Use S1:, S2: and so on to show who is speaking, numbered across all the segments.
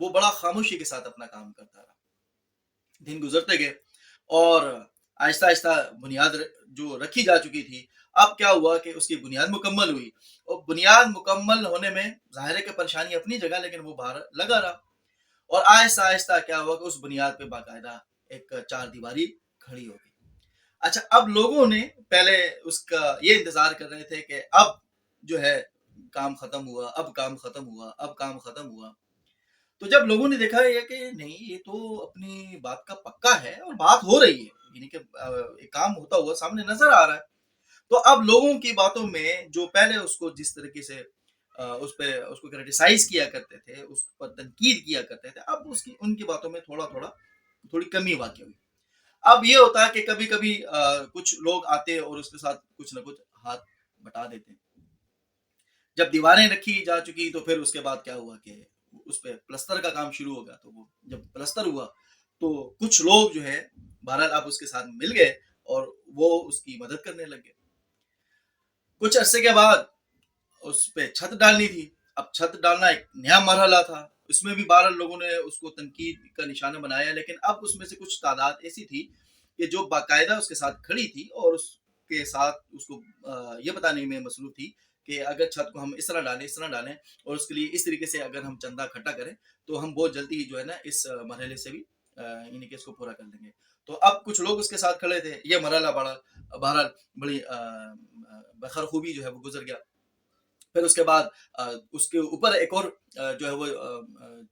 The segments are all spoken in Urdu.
S1: وہ بڑا خاموشی کے ساتھ اپنا کام کرتا رہا. دن گزرتے گئے اور آہستہ آہستہ بنیاد جو رکھی جا چکی تھی، اب کیا ہوا کہ اس کی بنیاد مکمل ہوئی. اور بنیاد مکمل ہونے میں ظاہر ہے کہ پریشانی اپنی جگہ، لیکن وہ باہر لگا رہا. اور آہستہ آہستہ کیا ہوا کہ اس بنیاد پہ باقاعدہ ایک چار دیواری کھڑی ہو گئی. اچھا، اب لوگوں نے پہلے اس کا یہ انتظار کر رہے تھے کہ اب جو ہے کام ختم ہوا، اب کام ختم ہوا، اب کام ختم ہوا. تو جب لوگوں نے دیکھا یہ کہ نہیں، یہ تو اپنی بات کا پکا ہے اور بات ہو رہی ہے، یعنی کہ ایک کام ہوتا ہوا سامنے نظر آ رہا ہے، تو اب لوگوں کی باتوں میں جو پہلے اس کو جس طریقے سے اس کو کرٹیسائز کیا کرتے تھے، اس پر تنقید کیا کرتے تھے، اب ان کی باتوں میں تھوڑی کمی واقع ہوئی. اب یہ ہوتا ہے کہ کبھی کبھی کچھ لوگ آتے اور اس کے ساتھ کچھ نہ کچھ ہاتھ بٹا دیتے. جب دیواریں رکھی جا چکی تو پھر اس کے بعد کیا ہوا کہ اس پہ پلستر کا کام شروع ہو گیا. تو وہ جب پلستر ہوا تو کچھ لوگ جو ہے بہرحال آپ اس کے ساتھ مل گئے اور وہ اس کی مدد کرنے لگ گئے. کچھ عرصے کے بعد اس پہ چھت ڈالنی تھی. اب چھت ڈالنا ایک نیا مرحلہ تھا، اس میں بھی بہرحال لوگوں نے اس کو تنقید کا نشانہ بنایا، لیکن اب اس میں سے کچھ تعداد ایسی تھی کہ جو باقاعدہ اس کے ساتھ کھڑی تھی اور اس کے ساتھ اس کو یہ بتانے میں مصروف تھی کہ اگر چھت کو ہم اس طرح ڈالیں اور اس کے لیے اس طریقے سے اگر ہم چندہ اکٹھا کریں تو ہم بہت جلدی جو ہے نا اس مرحلے سے بھی یعنی کہ اس کو پورا کر لیں گے. تو اب کچھ لوگ اس کے ساتھ کھڑے تھے. یہ مرحلہ بہرحال بڑی بخیر خوبی جو ہے وہ گزر گیا. پھر اس کے بعد اس کے اوپر ایک اور جو ہے وہ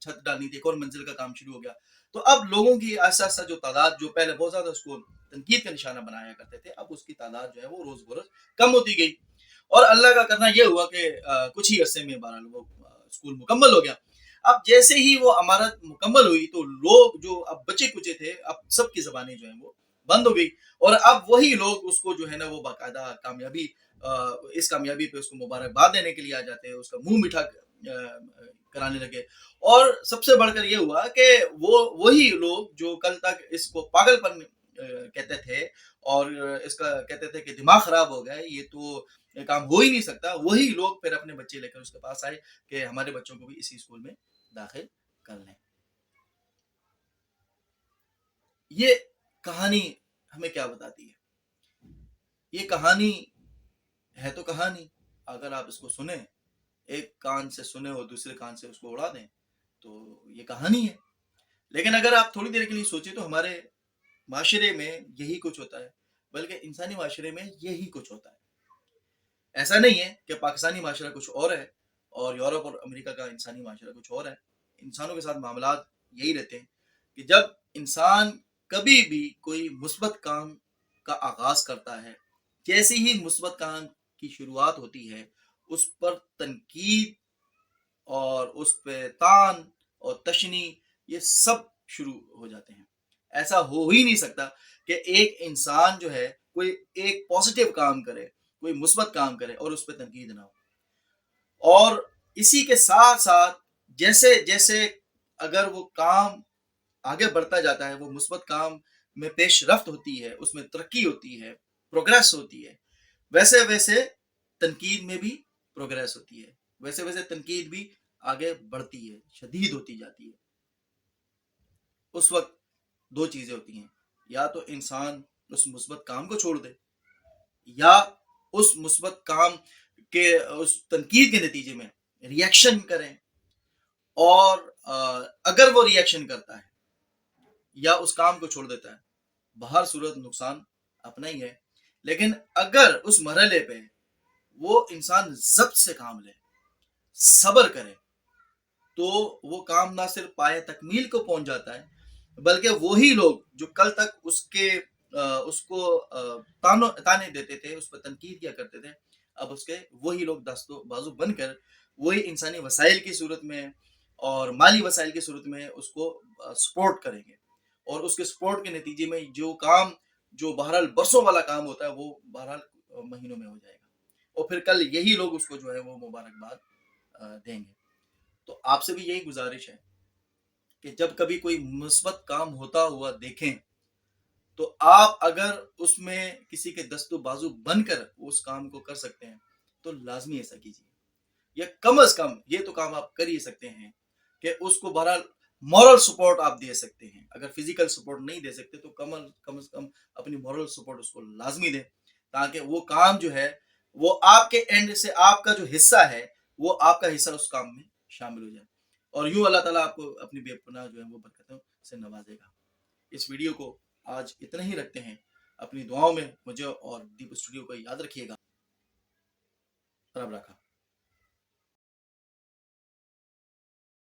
S1: چھت ڈالنی تھی، ایک اور منزل کا کام شروع ہو گیا. تو اب لوگوں کی آہستہ آہستہ جو تعداد جو پہلے بہت زیادہ اس کو تنقید کا نشانہ بنایا کرتے تھے، اب اس کی تعداد جو ہے وہ روز بروز کم ہوتی گئی. اور اللہ کا کرنا یہ ہوا کہ کچھ ہی عرصے میں بہرحال وہ اسکول مکمل ہو گیا. اب جیسے ہی وہ عمارت مکمل ہوئی تو لوگ جو اب بچے کچے تھے، اب سب کی زبانیں جو ہیں وہ بند ہو گئی. اور اب وہی لوگ اس کو جو ہے نا وہ باقاعدہ اس کامیابی پہ اس کو مبارکباد دینے کے لیے آ جاتے ہیں، اس کا منہ میٹھا کرانے لگے. اور سب سے بڑھ کر یہ ہوا کہ وہی لوگ جو کل تک اس کو پاگل پن کہتے تھے اور اس کا کہتے تھے کہ دماغ خراب ہو گیا، یہ تو کام ہو ہی نہیں سکتا، وہی لوگ پھر اپنے بچے لے کر اس کے پاس آئے کہ ہمارے بچوں کو بھی اسی اسکول میں داخل کر لیں. یہ کہانی ہمیں کیا بتاتی ہے؟ یہ کہانی ہے تو کہانی، اگر آپ اس کو سنیں، ایک کان سے سنیں اور دوسرے کان سے اس کو اڑا دیں تو یہ کہانی ہے. لیکن اگر آپ تھوڑی دیر کے لیے سوچیں تو ہمارے معاشرے میں یہی کچھ ہوتا ہے، بلکہ انسانی معاشرے میں یہی کچھ ہوتا ہے. ایسا نہیں ہے کہ پاکستانی معاشرہ کچھ اور ہے اور یورپ اور امریکہ کا انسانی معاشرہ کچھ اور ہے. انسانوں کے ساتھ معاملات یہی رہتے ہیں کہ جب انسان کبھی بھی کوئی مثبت کام کا آغاز کرتا ہے، جیسے ہی مثبت کام کی شروعات ہوتی ہے، اس پر تنقید اور اس پہ تان اور تشنی یہ سب شروع ہو جاتے ہیں. ایسا ہو ہی نہیں سکتا کہ ایک انسان جو ہے کوئی ایک پازیٹیو کام کرے، کوئی مثبت کام کرے اور اس پہ تنقید نہ ہو. اور اسی کے ساتھ ساتھ جیسے جیسے اگر وہ کام آگے بڑھتا جاتا ہے، وہ مثبت کام میں پیش رفت ہوتی ہے، اس میں ترقی ہوتی ہے، پروگریس ہوتی ہے، ویسے ویسے تنقید میں بھی پروگریس ہوتی ہے، ویسے ویسے تنقید بھی آگے بڑھتی ہے، شدید ہوتی جاتی ہے. اس وقت دو چیزیں ہوتی ہیں، یا تو انسان اس مثبت کام کو چھوڑ دے، یا اس مثبت کام کے اس تنقید کے نتیجے میں ریئیکشن کریں. اور اگر وہ ریئیکشن کرتا ہے یا اس کام کو چھوڑ دیتا ہے، بہر صورت نقصان اپنا ہی ہے. لیکن اگر اس مرحلے پہ وہ انسان ضبط سے کام لے، صبر کرے، تو وہ کام نہ صرف پائے تکمیل کو پہنچ جاتا ہے، بلکہ وہی لوگ جو کل تک اس کو تانے دیتے تھے، اس پر تنقید کیا کرتے تھے، اب اس کے وہی لوگ دست و بازو بن کر وہی انسانی وسائل کی صورت میں اور مالی وسائل کی صورت میں اس کو سپورٹ کریں گے. اور اس کے سپورٹ کے نتیجے میں جو کام جو بہرحال برسوں والا کام ہوتا ہے وہ بہرحال مہینوں میں ہو جائے گا. اور پھر کل یہی لوگ اس کو جو ہے وہ مبارکباد دیں گے. تو آپ سے بھی یہی گزارش ہے کہ جب کبھی کوئی مثبت کام ہوتا ہوا دیکھیں تو آپ اگر اس میں کسی کے دست و بازو بن کر اس کام کو کر سکتے ہیں تو لازمی ایسا کیجیے. یا کم از کم یہ تو کام آپ کر ہی سکتے ہیں کہ اس کو بہرحال مورل سپورٹ آپ دے سکتے ہیں. اگر فزیکل سپورٹ نہیں دے سکتے تو کم از کم اپنی مورل سپورٹ اس کو لازمی دیں, تاکہ وہ کام جو ہے وہ آپ کے اینڈ سے آپ کا جو حصہ ہے وہ آپ کا حصہ اس کام میں شامل ہو جائے, اور یوں اللہ تعالیٰ آپ کو اپنی بے پناہ جو ہے وہ برکتوں سے نوازے گا. اس ویڈیو کو آج اتنا ہی رکھتے ہیں. اپنی دعاؤں میں مجھے اور دیپ اسٹوڈیو کو یاد رکھیے گا. رب رکھا.